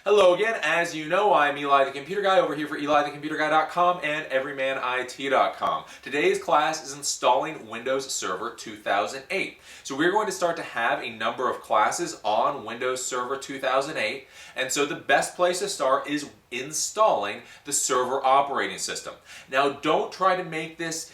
Hello again. As you know, I'm Eli the Computer Guy over here for EliTheComputerGuy.com and EverymanIT.com. Today's class is installing Windows Server 2008. So we're going to start to have a number of classes on Windows Server 2008, and so the best place to start is installing the server operating system. Now, don't try to make this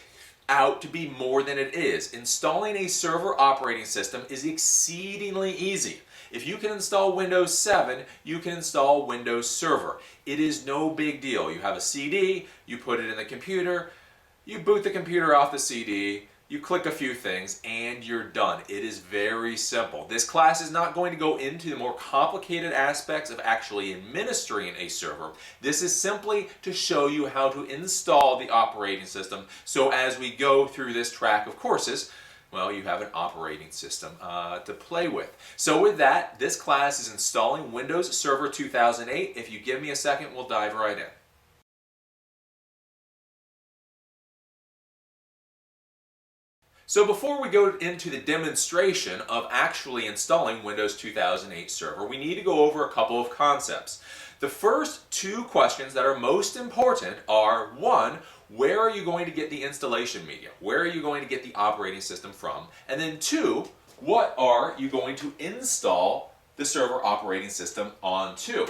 out to be more than it is. Installing a server operating system is exceedingly easy. If you can install Windows 7, you can install Windows Server. It is no big deal. You have a CD, you put it in the computer, you boot the computer off the CD, you click a few things, and you're done. It is very simple. This class is not going to go into the more complicated aspects of actually administering a server. This is simply to show you how to install the operating system, so as we go through this track of courses, well, you have an operating system to play with. So with that, this class is installing Windows Server 2008. If you give me a second, we'll dive right in. So before we go into the demonstration of actually installing Windows 2008 Server, we need to go over a couple of concepts. The first two questions that are most important are, one, where are you going to get the installation media? Where are you going to get the operating system from? And then two, what are you going to install the server operating system onto?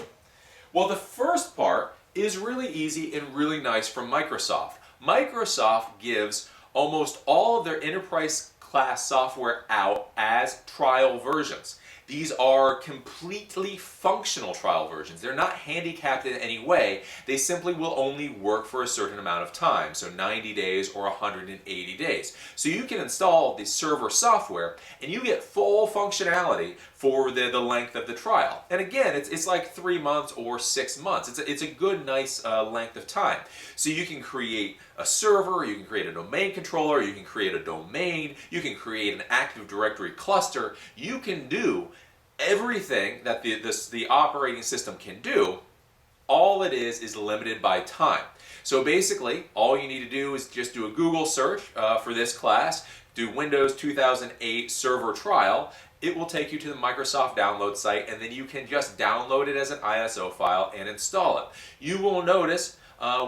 Well, the first part is really easy and really nice from Microsoft. Microsoft gives almost all of their enterprise class software out as trial versions. These are completely functional trial versions. They're not handicapped in any way. They simply will only work for a certain amount of time, so 90 days or 180 days. So you can install the server software and you get full functionality for the length of the trial. And again, it's like 3 months or 6 months. It's a good, nice length of time. So you can create a server, you can create a domain controller, you can create a domain, you can create an Active Directory cluster. You can do everything that the operating system can do. All it is limited by time. So basically, all you need to do is just do a Google search for this class, do Windows 2008 Server Trial. It will take you to the Microsoft download site, and then you can just download it as an ISO file and install it. You will notice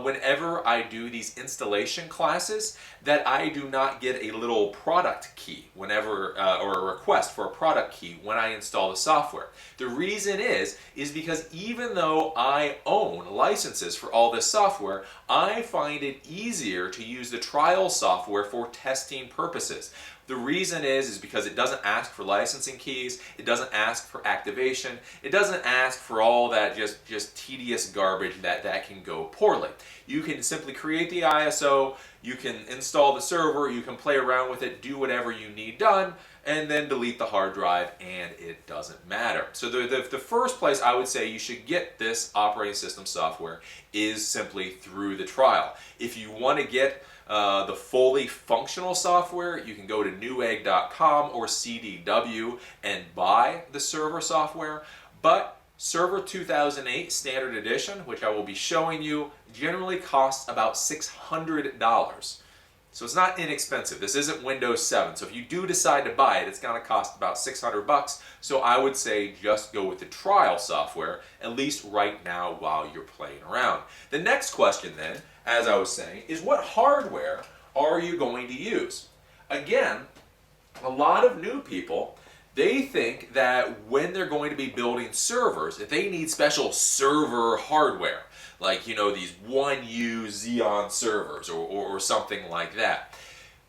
whenever I do these installation classes that I do not get a little product key whenever, or a request for a product key when I install the software. The reason is because even though I own licenses for all this software, I find it easier to use the trial software for testing purposes. The reason is because it doesn't ask for licensing keys, it doesn't ask for activation, it doesn't ask for all that just tedious garbage that can go poorly. You can simply create the ISO, you can install the server, you can play around with it, do whatever you need done, and then delete the hard drive, and it doesn't matter. So the first place I would say you should get this operating system software is simply through the trial. If you want to get the fully functional software, you can go to newegg.com or CDW and buy the server software. But Server 2008 Standard Edition, which I will be showing you, generally costs about $600. So it's not inexpensive. This isn't Windows 7. So if you do decide to buy it, it's going to cost about $600. So I would say just go with the trial software, at least right now while you're playing around. The next question then, as I was saying, is what hardware are you going to use? Again, a lot of new people, they think that when they're going to be building servers, that they need special server hardware, like, you know, these 1U Xeon servers or something like that.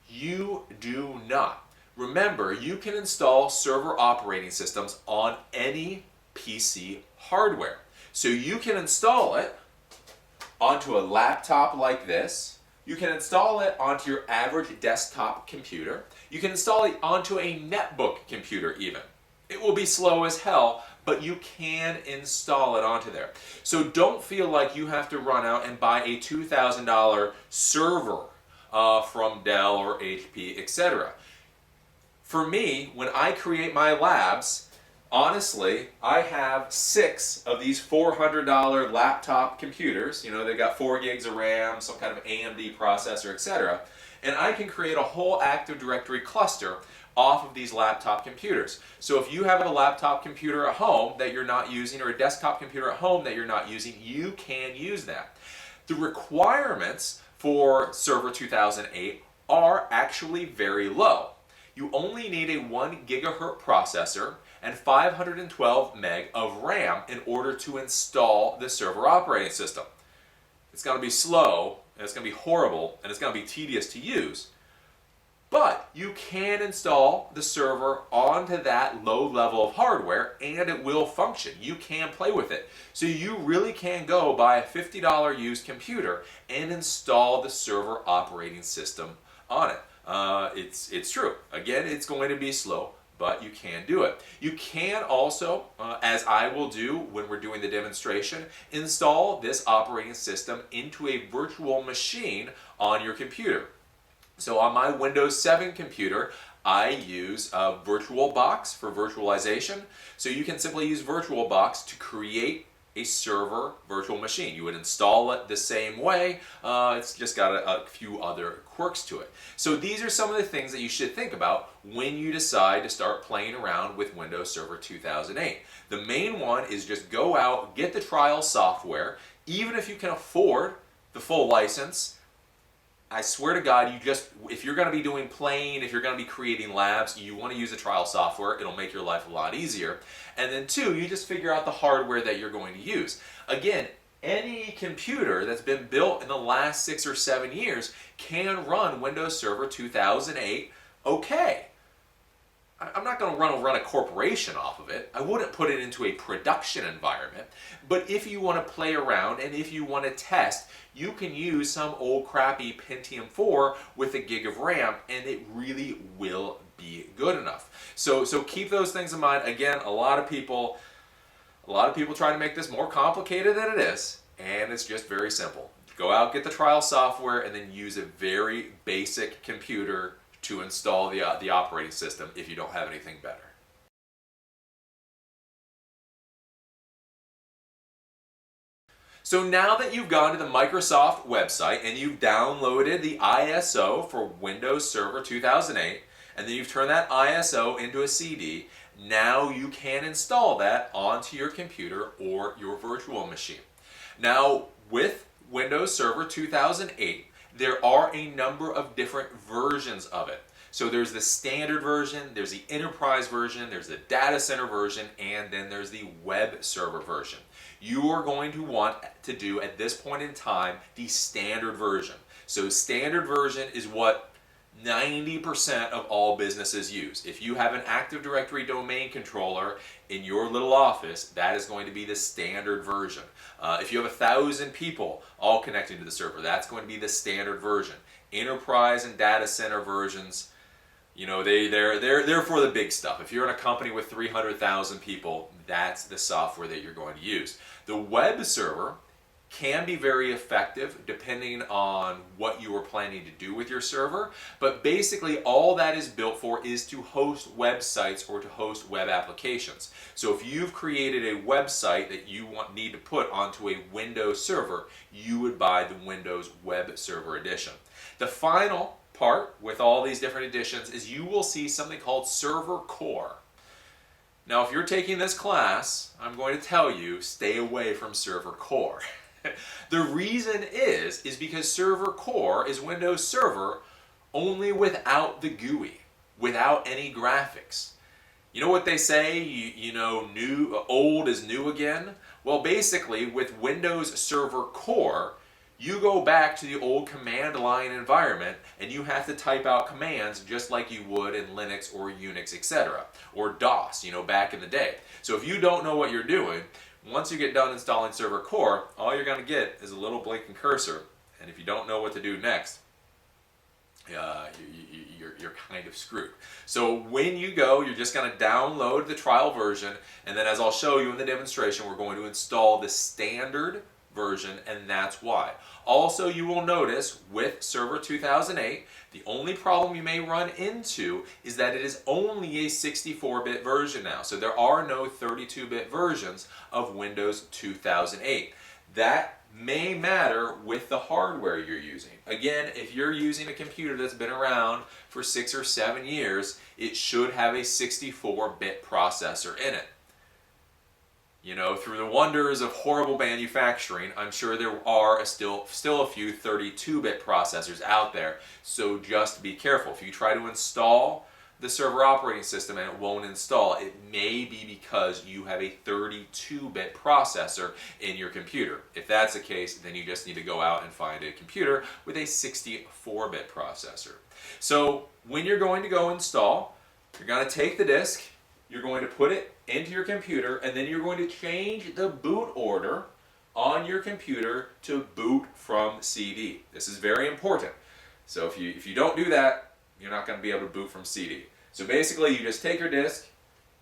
You do not. Remember, you can install server operating systems on any PC hardware. So you can install it onto a laptop like this. You can install it onto your average desktop computer. You can install it onto a netbook computer even. It will be slow as hell, but you can install it onto there. So don't feel like you have to run out and buy a $2,000 server from Dell or HP, etc. For me, when I create my labs, honestly, I have 6 of these $400 laptop computers. You know, they got 4 gigs of RAM, some kind of AMD processor, etc. And I can create a whole Active Directory cluster off of these laptop computers. So if you have a laptop computer at home that you're not using, or a desktop computer at home that you're not using, you can use that. The requirements for Server 2008 are actually very low. You only need a 1 gigahertz processor and 512 meg of RAM in order to install the server operating system. It's going to be slow, and it's going to be horrible, and it's going to be tedious to use. But you can install the server onto that low level of hardware and it will function. You can play with it. So you really can go buy a $50 used computer and install the server operating system on it. It's true. Again, it's going to be slow, but you can do it. You can also, as I will do when we're doing the demonstration, install this operating system into a virtual machine on your computer. So on my Windows 7 computer, I use VirtualBox for virtualization. So you can simply use VirtualBox to create a server virtual machine. You would install it the same way. It's just got a few other quirks to it. So these are some of the things that you should think about when you decide to start playing around with Windows Server 2008. The main one is just go out, get the trial software. Even if you can afford the full license, I swear to God, if you're going to be doing playing, if you're going to be creating labs, you want to use a trial software. It'll make your life a lot easier. And then 2, you just figure out the hardware that you're going to use. Again, any computer that's been built in the last 6 or 7 years can run Windows Server 2008 okay. I'm not going to run a corporation off of it. I wouldn't put it into a production environment. But if you want to play around and if you want to test, you can use some old crappy Pentium 4 with a gig of RAM and it really will be good enough. So keep those things in mind. Again, a lot of people try to make this more complicated than it is, and it's just very simple. Go out, get the trial software, and then use a very basic computer to install the operating system if you don't have anything better. So now that you've gone to the Microsoft website and you've downloaded the ISO for Windows Server 2008, and then you've turned that ISO into a CD, now you can install that onto your computer or your virtual machine. Now, with Windows Server 2008, there are a number of different versions of it. So there's the standard version, there's the enterprise version, there's the data center version, and then there's the web server version. You are going to want to do, at this point in time, the standard version. So standard version is what 90% of all businesses use. If you have an Active Directory domain controller in your little office, that is going to be the standard version. If you have 1,000 people all connecting to the server, that's going to be the standard version. Enterprise and data center versions, you know, they're for the big stuff. If you're in a company with 300,000 people, that's the software that you're going to use. The web server can be very effective depending on what you are planning to do with your server, but basically all that is built for is to host websites or to host web applications. So if you've created a website that you need to put onto a Windows server, you would buy the Windows Web Server Edition. The final part with all these different editions is you will see something called Server Core. Now if you're taking this class, I'm going to tell you, stay away from Server Core. The reason is because Server Core is Windows Server only without the GUI, without any graphics. You know what they say, old is new again? Well, basically with Windows Server Core, you go back to the old command line environment and you have to type out commands just like you would in Linux or Unix, etc. Or DOS, back in the day. So if you don't know what you're doing, once you get done installing Server Core, all you're going to get is a little blinking cursor, and if you don't know what to do next, you're kind of screwed. So when you go, you're just going to download the trial version, and then as I'll show you in the demonstration, we're going to install the standard version, and that's why. Also, you will notice with Server 2008, the only problem you may run into is that it is only a 64-bit version now. So there are no 32-bit versions of Windows 2008. That may matter with the hardware you're using. Again, if you're using a computer that's been around for 6 or 7 years, it should have a 64-bit processor in it. You know, through the wonders of horrible manufacturing, I'm sure there are still a few 32-bit processors out there. So just be careful. If you try to install the server operating system and it won't install, it may be because you have a 32-bit processor in your computer. If that's the case, then you just need to go out and find a computer with a 64-bit processor. So when you're going to go install, you're going to take the disk, you're going to put it into your computer, and then you're going to change the boot order on your computer to boot from CD. This is very important. So if you don't do that, you're not going to be able to boot from CD. So basically, you just take your disk,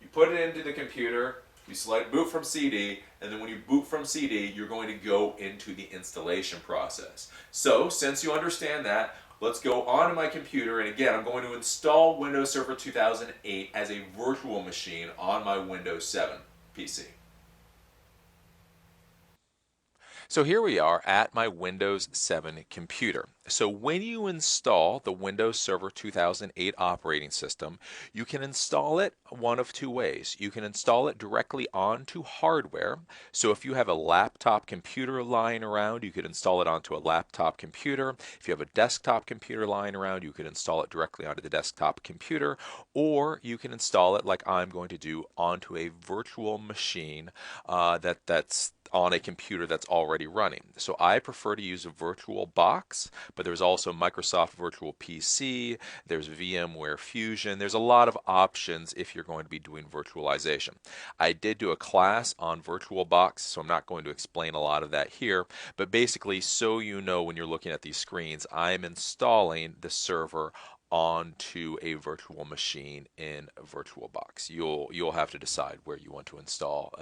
you put it into the computer, you select boot from CD, and then when you boot from CD, you're going to go into the installation process. So since you understand that, let's go onto my computer, and again, I'm going to install Windows Server 2008 as a virtual machine on my Windows 7 PC. So here we are at my Windows 7 computer. So when you install the Windows Server 2008 operating system, you can install it one of two ways. You can install it directly onto hardware. So if you have a laptop computer lying around, you could install it onto a laptop computer. If you have a desktop computer lying around, you could install it directly onto the desktop computer, or you can install it like I'm going to do onto a virtual machine that's on a computer that's already running. So I prefer to use a virtual box, but there's also Microsoft Virtual PC, there's VMware Fusion, there's a lot of options if you're going to be doing virtualization. I did do a class on VirtualBox, so I'm not going to explain a lot of that here, but basically, so you know when you're looking at these screens, I'm installing the server onto a virtual machine in a VirtualBox. You'll have to decide where you want to install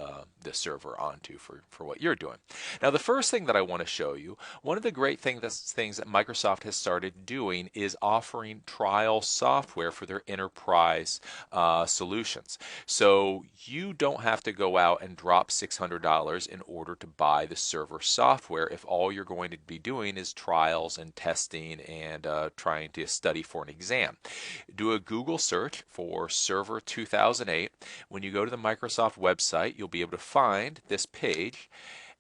the server onto for what you're doing. Now, the first thing that I want to show you, one of the great things that Microsoft has started doing is offering trial software for their enterprise solutions. So you don't have to go out and drop $600 in order to buy the server software if all you're going to be doing is trials and testing and trying to study for an exam. Do a Google search for Server 2008. When you go to the Microsoft website, you'll be able to find this page,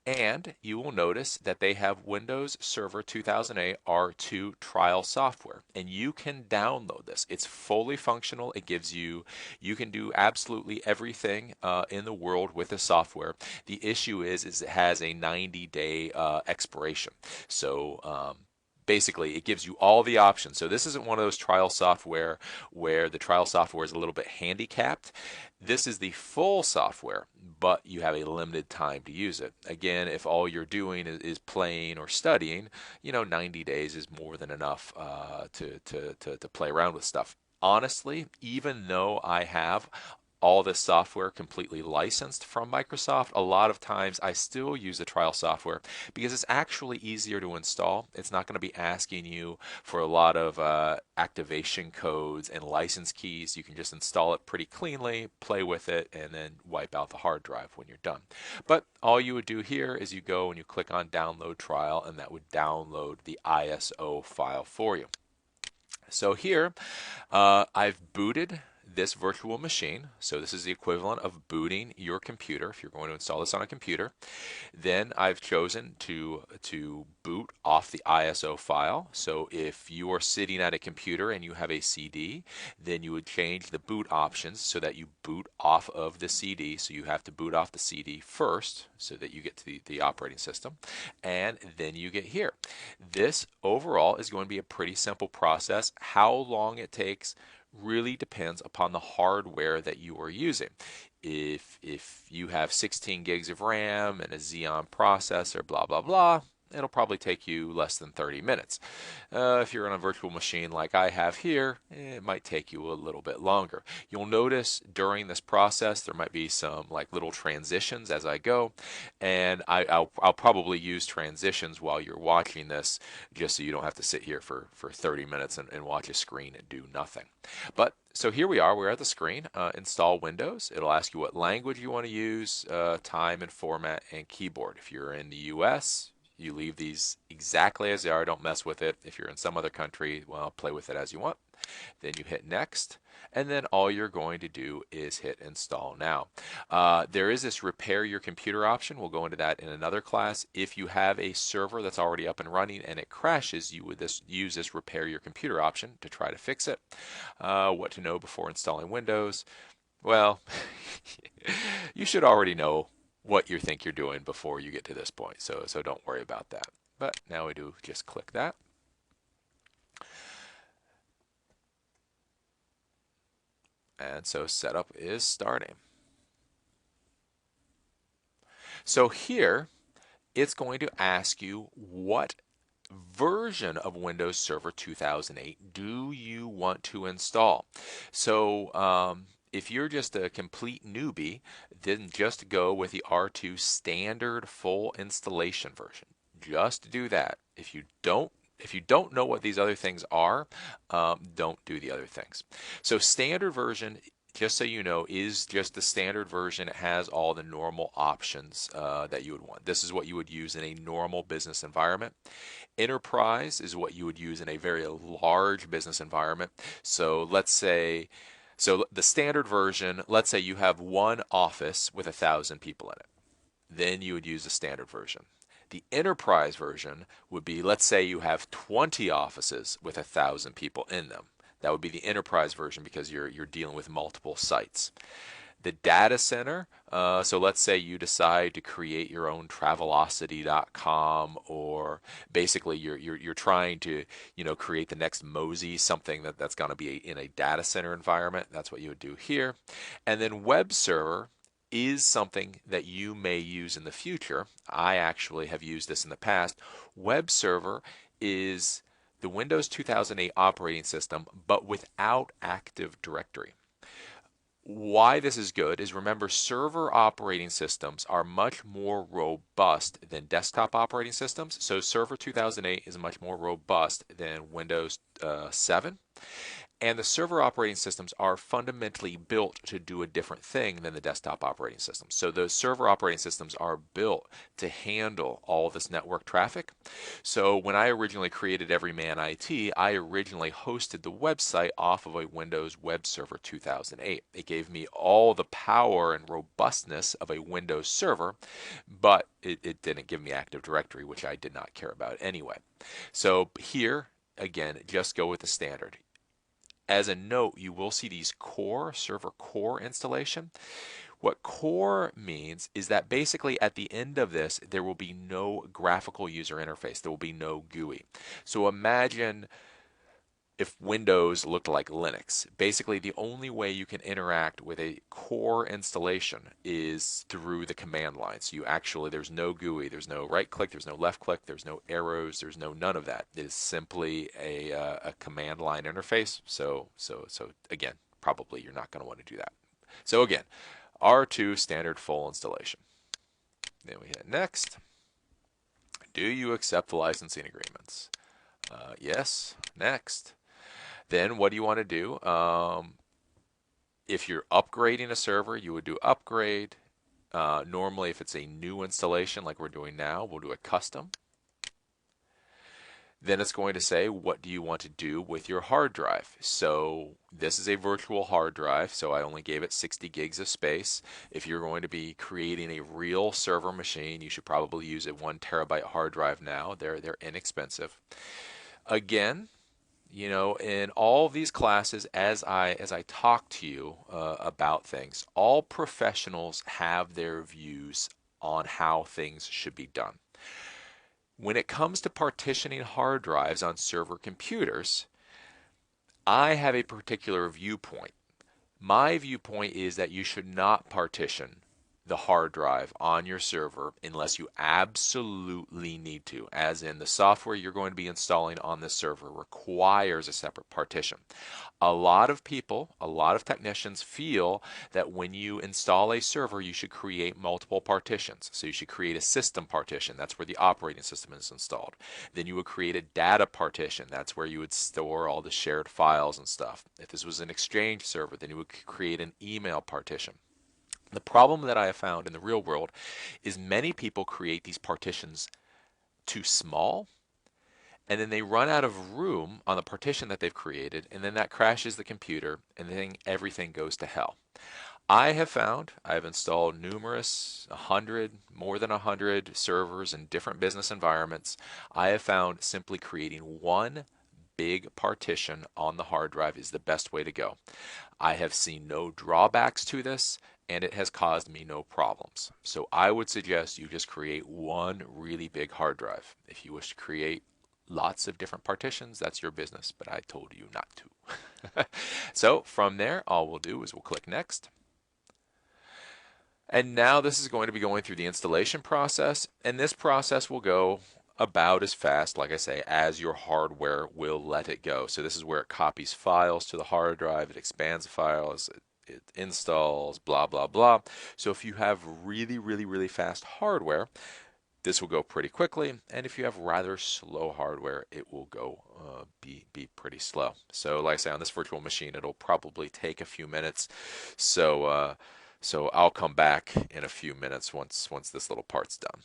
and you will notice that they have Windows Server 2008 R2 trial software, and you can download this. It's fully functional. It gives you can do absolutely everything in the world with the software. The issue is it has a 90-day expiration. So basically, it gives you all the options. So this isn't one of those trial software where the trial software is a little bit handicapped. This is the full software, but you have a limited time to use it. Again, if all you're doing is playing or studying, 90 days is more than enough to play around with stuff. Honestly, even though I have all this software completely licensed from Microsoft, a lot of times I still use the trial software because it's actually easier to install. It's not going to be asking you for a lot of activation codes and license keys. You can just install it pretty cleanly, play with it, and then wipe out the hard drive when you're done. But all you would do here is you go and you click on download trial, and that would download the ISO file for you. So here I've booted this virtual machine. So this is the equivalent of booting your computer if you're going to install this on a computer. Then I've chosen to boot off the ISO file. So if you are sitting at a computer and you have a CD, then you would change the boot options so that you boot off of the CD. So you have to boot off the CD first so that you get to the operating system, and then you get here. This overall is going to be a pretty simple process. How long it takes really depends upon the hardware that you are using. If you have 16 gigs of RAM and a Xeon processor, blah, blah, blah, it'll probably take you less than 30 minutes. If you're on a virtual machine like I have here, it might take you a little bit longer. You'll notice during this process there might be some like little transitions as I go, and I'll probably use transitions while you're watching this just so you don't have to sit here for 30 minutes and watch a screen and do nothing. But so here we are, we're at the screen, install Windows. It'll ask you what language you want to use, time and format and keyboard. If you're in the US, You leave these exactly as they are. Don't mess with it. If you're in some other country, well, play with it as you want. Then you hit next, and then all you're going to do is hit install now. There is this repair your computer option. We'll go into that in another class. If you have a server that's already up and running and it crashes, you would use this repair your computer option to try to fix it. What to know before installing Windows? Well, you should already know what you think you're doing before you get to this point, so don't worry about that. But now we do just click that. And so setup is starting. So here, it's going to ask you what version of Windows Server 2008 do you want to install. So if you're just a complete newbie, then just go with the R2 standard full installation version. Just do that. If you don't know what these other things are, don't do the other things. So standard version, just so you know, is just the standard version. It has all the normal options that you would want. This is what you would use in a normal business environment. Enterprise is what you would use in a very large business environment. So let's say, the standard version, let's say you have one office with 1,000 people in it. Then you would use the standard version. The enterprise version would be, let's say you have 20 offices with 1,000 people in them. That would be the enterprise version because you're dealing with multiple sites. The data center, so let's say you decide to create your own Travelocity.com, or basically you're trying to create the next Mosey, something that's going to be in a data center environment. That's what you would do here. And then web server is something that you may use in the future. I actually have used this in the past. Web server is the Windows 2008 operating system, but without Active Directory. Why this is good is, remember, server operating systems are much more robust than desktop operating systems. So Server 2008 is much more robust than Windows 7. And the server operating systems are fundamentally built to do a different thing than the desktop operating systems. So those server operating systems are built to handle all this network traffic. So when I originally created Everyman IT, I originally hosted the website off of a Windows Web Server 2008. It gave me all the power and robustness of a Windows server, but it didn't give me Active Directory, which I did not care about anyway. So here, again, just go with the standard. As a note, you will see these server core installation. What core means is that basically at the end of this, there will be no graphical user interface. There will be no GUI. So imagine if Windows looked like Linux. Basically, the only way you can interact with a core installation is through the command line. So there's no GUI, there's no right click, there's no left click, there's no arrows, there's none of that. It is simply a command line interface. So again, probably you're not going to want to do that. So again, R2 standard full installation. Then we hit next. Do you accept the licensing agreements? Yes. Next. Then what do you want to do? If you're upgrading a server, you would do upgrade. Normally, if it's a new installation like we're doing now, we'll do a custom. Then it's going to say, what do you want to do with your hard drive? So this is a virtual hard drive, so I only gave it 60 gigs of space. If you're going to be creating a real server machine, you should probably use a 1 terabyte hard drive now. They're inexpensive. Again, in all of these classes, as I talk to you about things, all professionals have their views on how things should be done. When it comes to partitioning hard drives on server computers, I have a particular viewpoint. My viewpoint is that you should not partition the hard drive on your server unless you absolutely need to, as in the software you're going to be installing on this server requires a separate partition. A lot of people, a lot of technicians feel that when you install a server, you should create multiple partitions. So you should create a system partition. That's where the operating system is installed. Then you would create a data partition. That's where you would store all the shared files and stuff. If this was an Exchange server, then you would create an email partition. The problem that I have found in the real world is many people create these partitions too small, and then they run out of room on the partition that they've created, and then that crashes the computer, and then everything goes to hell. I have found, I've installed numerous, 100, more than 100 servers in different business environments. I have found simply creating one big partition on the hard drive is the best way to go. I have seen no drawbacks to this, and it has caused me no problems. So I would suggest you just create one really big hard drive. If you wish to create lots of different partitions, that's your business, but I told you not to. So from there, all we'll do is we'll click Next. And now this is going to be going through the installation process, and this process will go about as fast, like I say, as your hardware will let it go. So this is where it copies files to the hard drive, it expands files, it installs, blah, blah, blah. So if you have really, really, really fast hardware, this will go pretty quickly, and if you have rather slow hardware, it will go be pretty slow. So like I say, on this virtual machine, it'll probably take a few minutes. So I'll come back in a few minutes once this little part's done.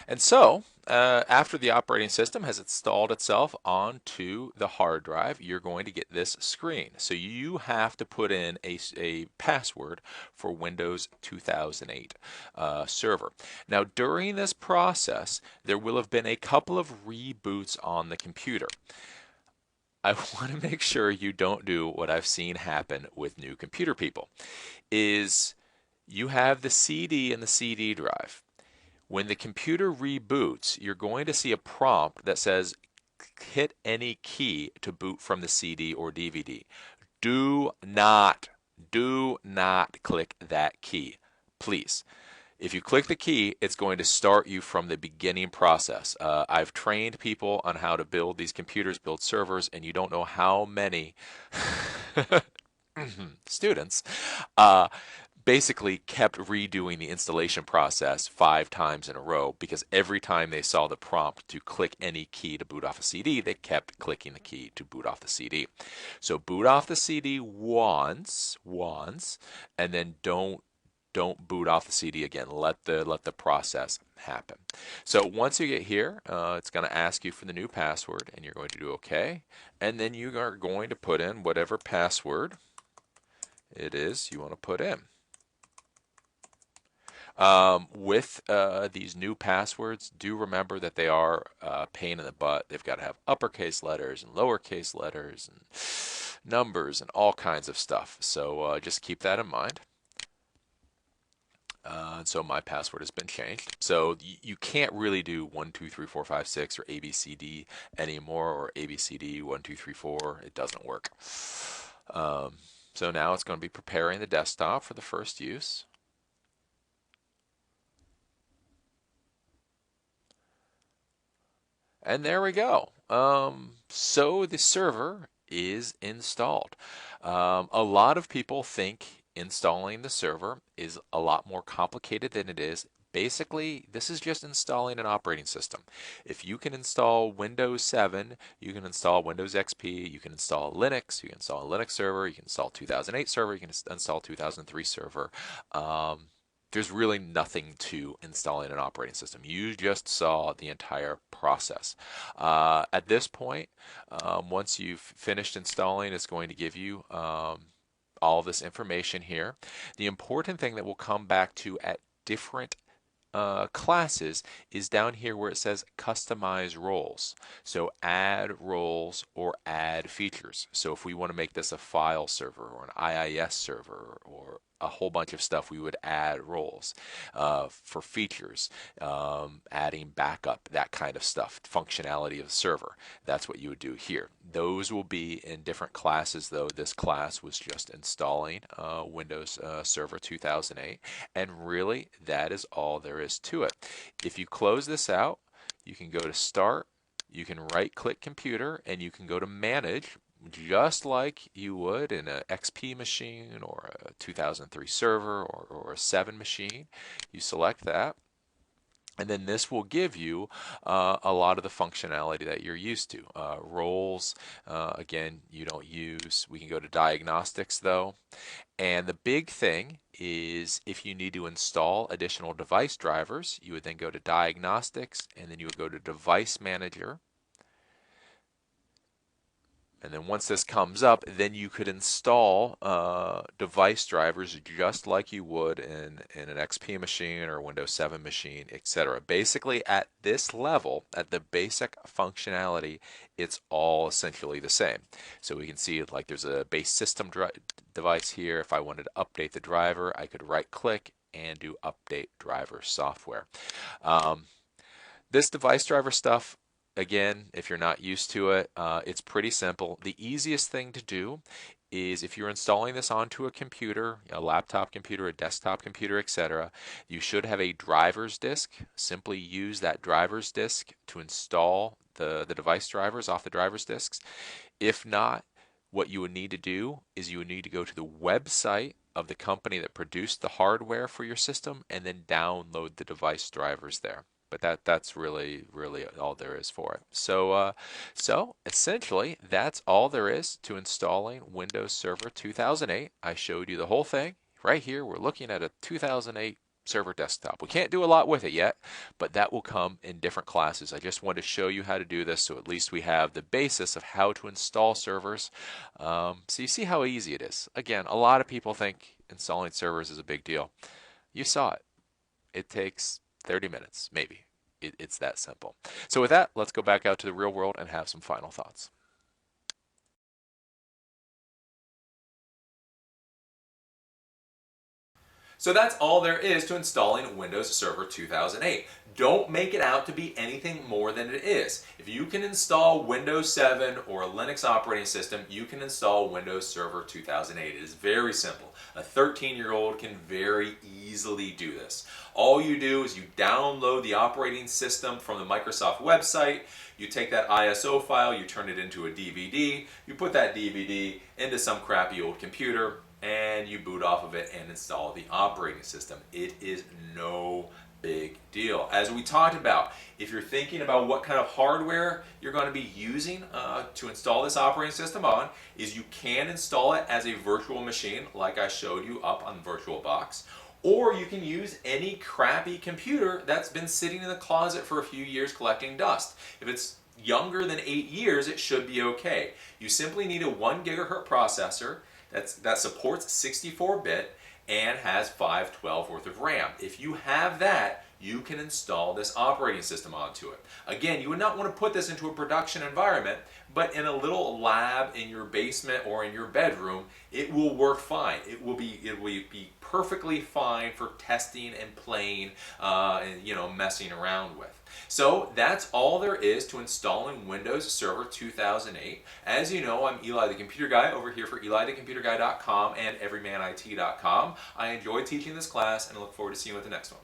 And so, after the operating system has installed itself onto the hard drive, you're going to get this screen. So you have to put in a password for Windows 2008 server. Now, during this process, there will have been a couple of reboots on the computer. I want to make sure you don't do what I've seen happen with new computer people, is you have the CD and the CD drive. When the computer reboots, you're going to see a prompt that says, hit any key to boot from the CD or DVD. Do not click that key, please. If you click the key, it's going to start you from the beginning process. I've trained people on how to build these computers, build servers, and you don't know how many students basically kept redoing the installation process 5 times in a row, because every time they saw the prompt to click any key to boot off a CD, they kept clicking the key to boot off the CD. So boot off the CD once, and then don't boot off the CD again. Let the process happen. So once you get here, it's going to ask you for the new password, and you're going to do OK, and then you are going to put in whatever password it is you want to put in. With these new passwords, do remember that they are a pain in the butt. They've got to have uppercase letters and lowercase letters and numbers and all kinds of stuff. So just keep that in mind. So my password has been changed. So you can't really do 1, 2, 3, 4, 5, 6 or ABCD anymore, or ABCD 1, 2, 3, 4. It doesn't work. So now it's going to be preparing the desktop for the first use. And there we go. So the server is installed. A lot of people think installing the server is a lot more complicated than it is. Basically, this is just installing an operating system. If you can install Windows 7, you can install Windows XP, you can install Linux, you can install a Linux server, you can install 2008 server, you can install 2003 server. There's really nothing to installing an operating system. You just saw the entire process. At this point, once you've finished installing, it's going to give you all this information here. The important thing that we'll come back to at different classes is down here where it says customize roles. So add roles or add features. So if we want to make this a file server or an IIS server or a whole bunch of stuff, we would add roles for features, adding backup, that kind of stuff, functionality of the server. That's what you would do here. Those will be in different classes, though. This class was just installing Windows Server 2008, and really that is all there is to it. If you close this out, you can go to Start, you can right-click Computer, and you can go to Manage, just like you would in an XP machine or a 2003 server or a 7 machine. You select that, And then this will give you a lot of the functionality that you're used to. Roles, again, you don't use. We can go to diagnostics though. And the big thing is if you need to install additional device drivers, you would then go to diagnostics and then you would go to device manager. And then once this comes up, then you could install device drivers just like you would in an XP machine or a Windows 7 machine, etc. Basically, at this level, at the basic functionality, it's all essentially the same. So we can see like there's a base system device here. If I wanted to update the driver, I could right click and do update driver software. Um, this device driver stuff, again, if you're not used to it, it's pretty simple. The easiest thing to do is if you're installing this onto a computer, a laptop computer, a desktop computer, etc., you should have a driver's disk. Simply use that driver's disk to install the device drivers off the driver's disks. If not, what you would need to do is you would need to go to the website of the company that produced the hardware for your system and then download the device drivers there. But that's really all there is for it. So essentially that's all there is to installing Windows Server 2008. I showed you the whole thing right here. We're looking at a 2008 server desktop. We can't do a lot with it yet, but that will come in different classes. I just wanted to show you how to do this so at least we have the basis of how to install servers. So you see how easy it is. Again, a lot of people think installing servers is a big deal. You saw it. It takes 30 minutes, maybe. It's that simple. So with that, let's go back out to the real world and have some final thoughts. So that's all there is to installing Windows Server 2008. Don't make it out to be anything more than it is. If you can install Windows 7 or a Linux operating system, you can install Windows Server 2008. It is very simple. A 13-year-old can very easily do this. All you do is you download the operating system from the Microsoft website, you take that ISO file, you turn it into a DVD, you put that DVD into some crappy old computer, and you boot off of it and install the operating system. It is no big deal. As we talked about, if you're thinking about what kind of hardware you're going to be using to install this operating system on, is you can install it as a virtual machine like I showed you up on VirtualBox, or you can use any crappy computer that's been sitting in the closet for a few years collecting dust. If it's younger than 8 years, it should be okay. You simply need a 1 gigahertz processor that supports 64-bit and has 512 worth of RAM. If you have that, you can install this operating system onto it. Again, you would not want to put this into a production environment, but in a little lab in your basement or in your bedroom, it will work fine. It will be perfectly fine for testing and playing and messing around with. So that's all there is to installing Windows Server 2008. As you know, I'm Eli the Computer Guy over here for EliTheComputerGuy.com and EverymanIT.com. I enjoyed teaching this class and I look forward to seeing you at the next one.